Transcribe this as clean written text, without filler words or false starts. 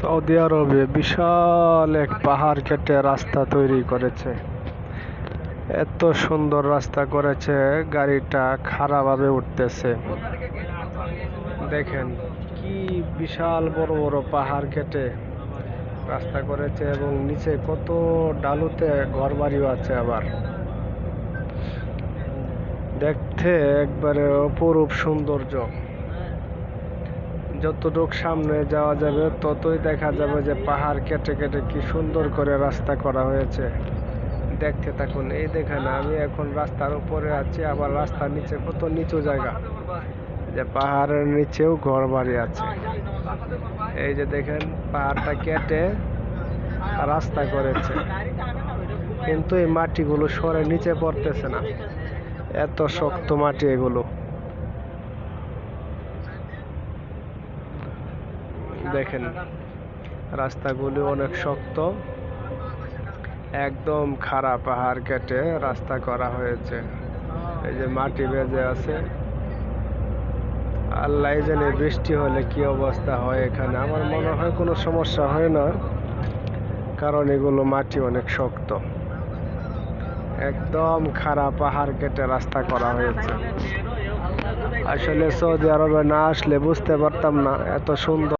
Saudi আরবে বিশাল এক পাহাড় কেটে রাস্তা তৈরি করেছে। এত সুন্দর রাস্তা করেছে, গাড়িটা খাড়াভাবে উঠতেছে। দেখেন কি বিশাল বড় বড় পাহাড় কেটে রাস্তা করেছে, এবং নিচে কত ঢালুতে ঘরবাড়িও আছে। আবার দেখতে একবারে অপরূপ সৌন্দর্য। যতটুক সামনে যাওয়া যাবে ততই দেখা যাবে যে পাহাড় কেটে কেটে কি সুন্দর করে রাস্তা করা হয়েছে। দেখতে থাকুন। এই দেখেন, আমি এখন রাস্তার উপরে আছি, আবার রাস্তার নিচে কত নিচু জায়গা, যে পাহাড়ের নিচেও ঘর বাড়ি আছে। এই যে দেখেন, পাহাড়টা কেটে রাস্তা করেছে, কিন্তু এই মাটিগুলো সরে নিচে পড়তেছে না। এত শক্ত মাটি এগুলো। দেখেন রাস্তাগুলি অনেক শক্ত, একদম খাড়া পাহাড় কেটে রাস্তা করা হয়েছে। এই যে মাটি বেজে আছে। আল্লাহ জানে বৃষ্টি হলে কি অবস্থা হয় এখানে। আমার মনে হয় কোনো সমস্যা হয় না, কারণ এগুলো মাটি অনেক শক্ত। একদম খাড়া পাহাড় কেটে রাস্তা করা হয়েছে। আসলে সৌদি আরবে না আসলে বুঝতে পারতাম না এত সুন্দর